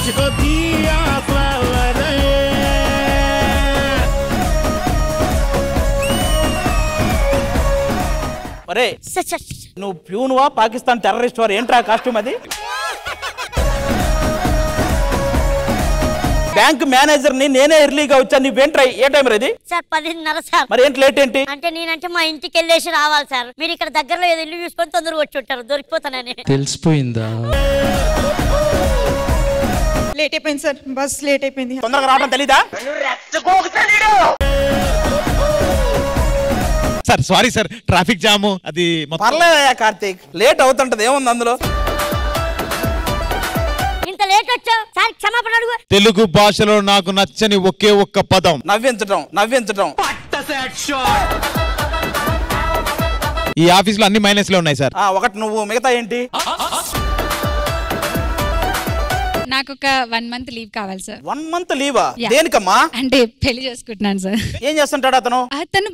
मुझको दिया फ्लावर अरे నువ్వు ప్యూన్వా పాకిస్తాన్ టెర్రరిస్ట్ వారు ఏంట్రా కాస్ట్యూమ్ అది బ్యాంక్ మేనేజర్ ని నేనే ఎర్లీగా వచ్చాను నువ్వేంట్రా ఏ టైం రేది సార్ 10:30 సార్ మరి ఏంటి లేట్ ఏంటి అంటే నేనంటే మా ఇంటికి వెళ్ళేసి రావాలి సార్ మీరు ఇక్కడ దగ్గరలో ఏదో ఇల్లు చూసుకొని తొందరగా వచ్చి ఉంటారు దొరికిపోతానని తెలిసిపోయిందా లేట్ అయిపోయింది సార్ బస్ లేట్ అయిపోయింది తొందరగా రావడం తెలీదా సార్ సారీ సార్ ట్రాఫిక్ జాము అది పర్లేదయ్యా కార్తీక్ లేట్ అవుతుంటది ఏముంది అందులో ఇంత లేట్ వచ్చావు సార్ క్షమాపణ అడుగు తెలుగు భాషలో నాకు నచ్చని ఒకే ఒక్క పదం నవ్వించటం ఈ ఆఫీస్ లో అన్ని మైనస్ లో ఉన్నాయి సార్ ఒకటి నువ్వు మిగతా ఏంటి నాకు ఒక 1 month లీవ్ కావాలి సార్ 1 month లీవా దేనికమ్మా అంటే పెళ్లి చేసుకుంటున్నాను సార్ ఏం చేస్తుంటాడు అతను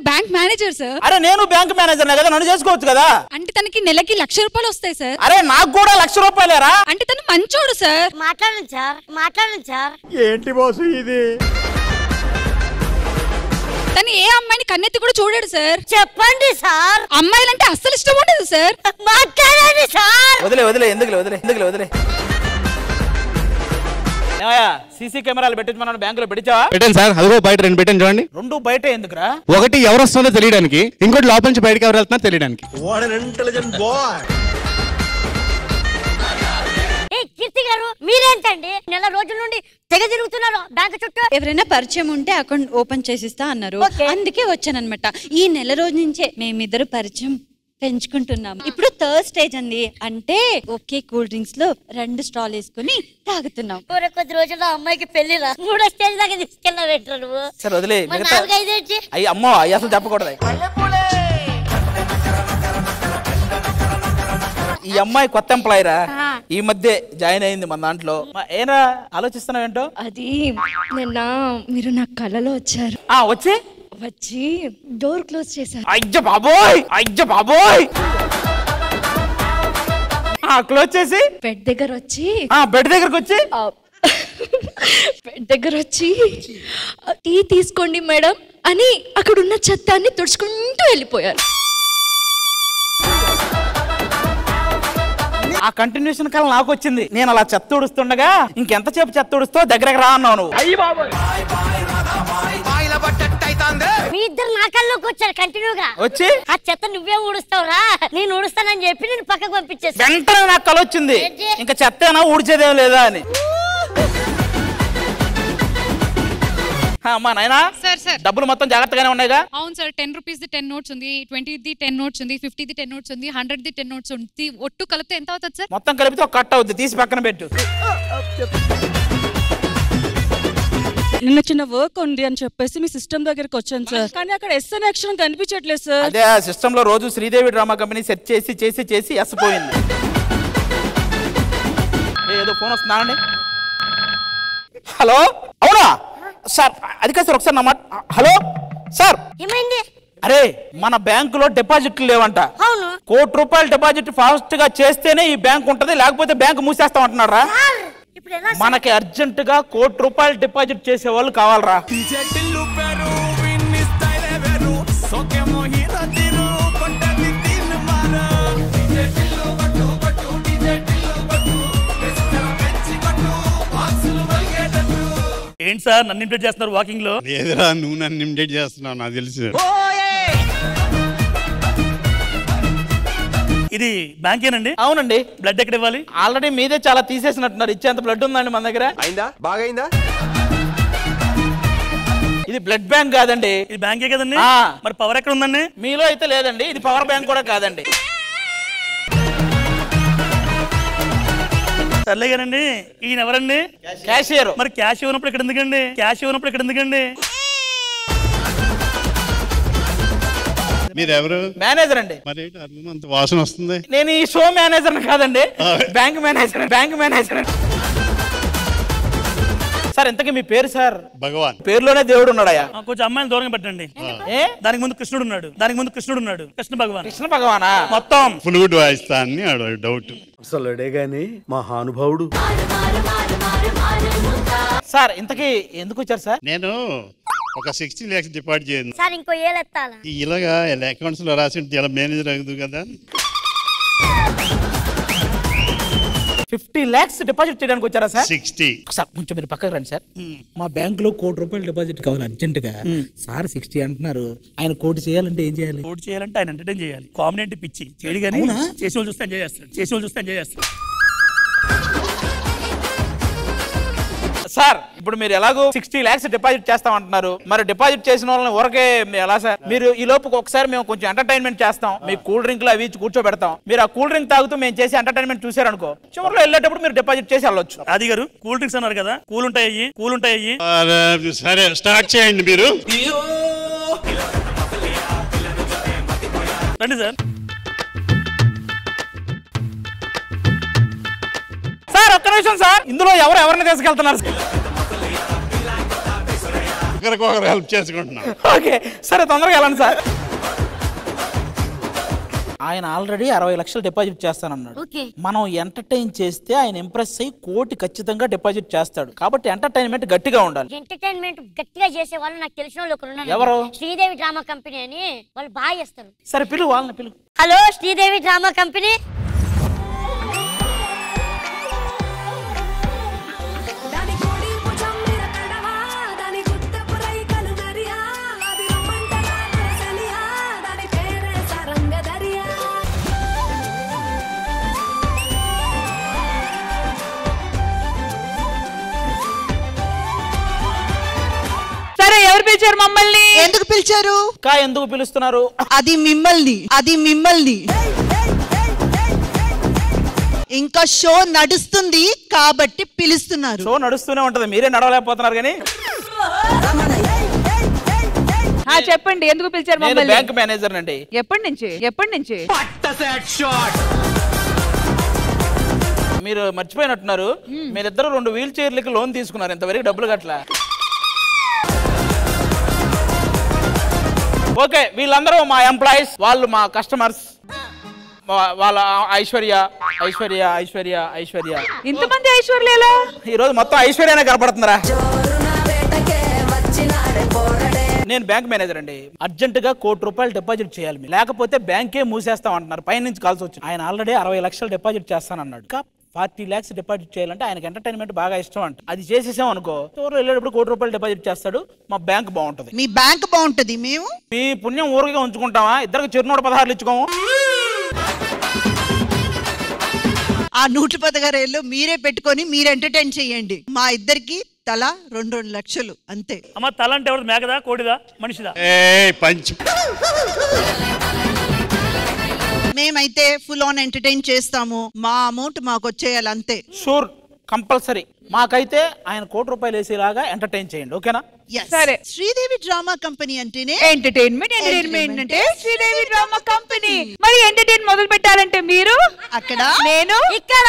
బ్యాంక్ మేనేజర్ సార్ అరే నేను బ్యాంక్ మేనేజర్ కదా నన్ను చేసుకోవచ్చు కదా అంటే తనకి నెలకి ₹1,00,000 వస్తాయి సార్ అరే నాకు కూడా ₹1,00,000 అంటే తను మంచోడు సార్ మాట్లాడండి సార్ ఏంటి బాసు ఇది తను ఏ అమ్మాయిని కన్నెత్తి కూడా చూడాడు సార్ చెప్పండి సార్ అమ్మాయిలంటే అస్సలు ఇష్టం ఉండదు సార్ మాట్లాడండి సార్ వదిలే ఎందుకులే సీసీ కెమెరాలు పెట్టించమన్నాను బ్యాంకులో పెట్టించావా పెట్టండి సార్ అదిగో బయట 2 పెట్టండి చూడండి 2 బయట ఎందుకురా ఒకటి ఎవరు వస్తుందో తెలియడానికి ఇంకోటి లోపల నుంచి బయటకి ఎవరు వెళ్తున్నా తెలియడానికి కీర్తి గారు మీరేంటండి నెల రోజుల నుండి తెగ తిరుగుతున్నారు బ్యాంక్ చుట్టూ ఎవరైనా పరిచయం ఉంటే అకౌంట్ ఓపెన్ చేసిస్తా అన్నారు అందుకే వచ్చానన్నమాట ఈ నెల రోజు నుంచే మేమిద్దరు పరిచయం పెంచుకుంటున్నాం ఇప్పుడు 3rd స్టేజ్ అండి అంటే ఓకే కూల్ డ్రింక్స్ లో 2 స్టాల్ వేసుకుని తాగుతున్నాం కొద్ది రోజుల్లో అమ్మాయికి పెళ్లిరా 3వ స్టేజ్ దాకా తీసుకెళ్ళా పెట్టరు నువ్వు సరే వదిలే అయ్యి అమ్మో అయ్యి అసలు చెప్పకూడదు ఈ అమ్మాయి కొత్త ఎంప్లాయరా ఈ మధ్య జాయిన్ అయింది మన దాంట్లో ఏనా ఆలోచిస్తున్నావు ఏంటో అది నిన్న మీరు నా కలలో వచ్చారు వచ్చి డోర్ క్లోజ్ చేశారు అయ్య బాబోయ్ క్లోజ్ చేసి బెడ్ దగ్గర వచ్చి బెడ్ దగ్గరకు వచ్చి బెడ్ దగ్గర వచ్చి టీ తీసుకోండి మేడం అని అక్కడున్న చెత్తాన్ని తుడుచుకుంటూ వెళ్ళిపోయారు ఆ కంటిన్యూషన్ కాలం నాకు వచ్చింది నేను అలా చెత్త ఊడుస్తుండగా ఇంకెంతసేపు చెత్త ఊడుస్తావు దగ్గరకు రా అన్నావు నువ్వు మీ ఇద్దరు నా కల్లోకి వచ్చారు కంటిన్యూగా వచ్చి ఆ చెత్త నువ్వే ఊడుస్తావురా నేను ఊడుస్తానని చెప్పి నేను పక్కకు పంపించేసి వెంటనే నాకు కల వచ్చింది ఇంకా చెత్తనా ఊడ్చేదేం లేదా అని అమ్మా నాయనా డబ్బులు మొత్తం జాగ్రత్తగానే ఉన్నాయిగా అవును సార్ 10 రూపీస్ 10 నోట్స్ ఉంది 20ది 10 నోట్స్ ఉంది 50ది 10 నోట్స్ ఉంది 100ది 10 నోట్స్ ఉంది ఒట్టు కలిపితే ఎంత అవుతుంది సార్ మొత్తం కలిపితే ఒక కట్ అవుద్ది తీసి పక్కన పెట్టు నిన్న చిన్న వర్క్ ఉంది అని చెప్పేసి మీ సిస్టమ్ దగ్గరికి వచ్చాను సార్ కానీ అక్కడ ఎస్ఎన్ యాక్షన్ కనిపించట్లేదు సార్ అదే ఆ సిస్టమ్ లో రోజు శ్రీదేవి డ్రామా కంపెనీ సెట్ చేసి ఎస్ పోయింది ఏదో ఫోన్ వస్తుందా అండి హలో అవునా సార్ అది కాదు సార్ ఒకసారి నా మాట హలో సార్ ఏమైంది అరే మన బ్యాంకులో డిపాజిట్లు లేవంట అవును ₹1,00,000 డిపాజిట్ ఫాస్ట్ గా చేస్తేనే ఈ బ్యాంక్ ఉంటది లేకపోతే బ్యాంక్ మూసేస్తాం అంటున్నారా మనకి అర్జెంట్ గా ₹1,00,000 డిపాజిట్ చేసే వాళ్ళు కావాలరా ఏంటి సార్ నన్ను ఇమిటేట్ చేస్తున్నారు వాకింగ్ లో లేదురా నువ్వు నన్ను ఇమిటేట్ చేస్తున్నావు నాకు తెలుసు ఇది బ్యాంకేనండి అవునండి బ్లడ్ ఎక్కడ ఇవ్వాలి ఆల్రెడీ మీదే చాలా తీసేసినట్టున్నారు ఇచ్చేంత బ్లడ్ ఉందండి మన దగ్గర బాగైందా ఇది బ్లడ్ బ్యాంక్ కాదండి ఇది బ్యాంకే కదండి మరి పవర్ ఎక్కడ ఉందండి మీలో అయితే లేదండి ఇది పవర్ బ్యాంక్ కూడా కాదండి సర్లేగానండి ఈయన ఎవరండి క్యాషియర్ మరి క్యాష్ ఇవ్వనప్పుడు ఇక్కడ ఎందుకండి మీరెవరు మేనేజర్ అండి మరి అంత వాసన వస్తుంది నేను ఈ షో మేనేజర్ కాదండి బ్యాంక్ మేనేజర్ సార్ ఇంతకీ మీ పేరు సార్ భగవాన్ పేరులోనే దేవుడు ఉన్నాడయా కొంచెం అమ్మాయిని దూరంగా పెట్టండి దానికి ముందు కృష్ణుడు ఉన్నాడు కృష్ణ భగవానా మొత్తం ఫ్లూట్ వాయిస్తా అని డౌట్ అసలుడే గాని మహానుభావుడు సార్ ఇంతకీ ఎందుకు వచ్చారు సార్? నేను ఒక 60 lakhs డిపాజిట్ చేయండి. సార్ ఇంకో ఏళ్ళు ఎత్తాలా? ఇలాగా అకౌంట్స్ లో రాసి ఉంటే ఇలా మేనేజర్ అవుతుంది కదా. 50 lakhs డిపాజిట్ చేయడానికి వచ్చారా సార్? 60. సార్ కొంచెం మీరు పక్కకు రండి సార్. మా బ్యాంక్ లో ₹1 కోటి డిపాజిట్ కావాలి అర్జెంట్ గా. సార్ 60 అంటున్నారు. ఆయన 1 కోటి చేయాలంటే ఏం చేయాలి? కోటి చేయాలంటే ఆయన ఎంటర్టైన్ చేయాలి. కాంబినెంట్ పిచ్చి చేయడు కానీ చేసి వాళ్ళు చూస్తే ఎంజాయ్ చేస్తాడు. సార్ ఇప్పుడు మీరు ఎలాగో 60 lakhs డిపాజిట్ చేస్తామంటున్నారు. మరి డిపాజిట్ చేసిన వాళ్ళని ఊరకే ఎలా సార్? మీరు ఈ లోపు ఒకసారి మేము కొంచెం ఎంటర్టైన్మెంట్ చేస్తాం. మీకు కూల్ డ్రింక్లు అవి ఇచ్చి కూర్చోబెడతాం. మీరు ఆ కూల్ డ్రింక్ తాగుతూ మేము చేసి ఎంటర్టైన్మెంట్ చూసారనుకో, చివరిలో వెళ్ళేటప్పుడు మీరు డిపాజిట్ చేసి వెళ్ళొచ్చు. అది గారు కూల్ డ్రింక్స్ అన్నారు కదా, కూల్ ఉంటాయి. సరే స్టార్ట్ చేయండి మీరు. రండి సార్. సార్ ఒక్క నిమిషం సార్, ఇందులో ఎవరిని తీసుకెళ్తున్నారు? ఒకరికొకరు హెల్ప్ చేసుకుంటున్నాం. ఓకే సరే తొందరగా వెళ్ళండి సార్. ఆయన ఆల్రెడీ 60 లక్షలు డిపాజిట్ చేస్తానన్నాడు. మనం ఎంటర్టైన్ చేస్తే ఆయన ఇంప్రెస్ అయ్యి 1 కోటి ఖచ్చితంగా డిపాజిట్ చేస్తాడు. కాబట్టి ఎంటర్టైన్మెంట్ గట్టిగా ఉండాలి. ఎంటర్టైన్మెంట్ గట్టిగా చేసే వాళ్ళు నాకు తెలిసిన వాళ్ళు ఒకరు ఉన్నారు. ఎవరు? శ్రీదేవి డ్రామా కంపెనీ అని. వాళ్ళు బాగా చేస్తారు. సరే పిలువు, వాళ్ళని పిలువు. Hello Sridevi drama company. సరే ఎవరు పిలిచారు మమ్మల్ని? ఎందుకు పిలిచారు? ఎందుకు పిలుస్తున్నారు? అది మిమ్మల్ని ఇంకా షో నడుస్తుంది కాబట్టి పిలుస్తున్నారు. షో నడుస్తూనే ఉంటది, మీరే నడవలేకపోతున్నారు. కానీ చెప్పండి ఎందుకు పిలిచారు మమ్మల్ని? బ్యాంక్ మేనేజర్ అండి. ఎప్పటి నుంచి? మీరు మర్చిపోయినట్టున్నారు, మీరిద్దరు 2 వీల్ చైర్లకి లోన్ తీసుకున్నారు. ఇంతవరకు డబ్బులు కట్టలా. ఓకే వీళ్ళందరూ మా ఎంప్లాయీస్, వాళ్ళు మా కస్టమర్స్. వాళ్ళ ఐశ్వర్య. ఇంతమంది ఐశ్వర్యాలా? ఈ రోజు మొత్తం ఐశ్వర్యానే కనపడుతుందిరా. నేను బ్యాంక్ మేనేజర్ అండి. అర్జెంట్ గా ₹1 కోటి డిపాజిట్ చేయాలి, లేకపోతే బ్యాంకే మూసేస్తాం అంటున్నారు. పైనుంచి కాల్సి వచ్చింది. ఆయన ఆల్రెడీ 60 లక్షలు డిపాజిట్ చేస్తానన్నాడు. 40 lakhs డిపాజిట్ చేయాలంటే ఆయనకి ఎంటర్టైన్మెంట్ బాగా ఇష్టం అంట. అది చేసేసాం అనుకో, ఊరు వెళ్ళేటప్పుడు ₹1 కోటి డిపాజిట్ చేస్తాడు. మా బ్యాంక్ బాగుంటది. మీ బ్యాంక్ బాగుంటది. మేము మీ పుణ్యం ఊరిగా ఉంచుకుంటామా? ఇద్దరికి చిరునూట 16 ఇచ్చుకోము. ఆ 116 మీరే పెట్టుకొని మీరు ఎంటర్టైన్ చేయండి. మా ఇద్దరికి తల 2 లక్షలు అంతే. అమ్మ తల అంటే ఎవరు? మేకదా, కోడిదా, మనిషిదా? మేమైతే ఫుల్ ఆన్ ఎంటర్టైన్ చేస్తాము. మా అమౌంట్ మాకు వచ్చేయాలి అంతే. Sure, compulsory. మాకైతే ఆయన ₹1 కోటి వేసేలాగా ఎంటర్టైన్ చేయండి, ఓకేనా? సరే. శ్రీదేవి డ్రామా కంపెనీ అంటేనే ఎంటర్టైన్మెంట్ అంటే శ్రీదేవి డ్రామా కంపెనీ. మరి ఎంటర్టైన్ మొదలు పెట్టాలంటే మీరు అక్కడ, నేను ఇక్కడ.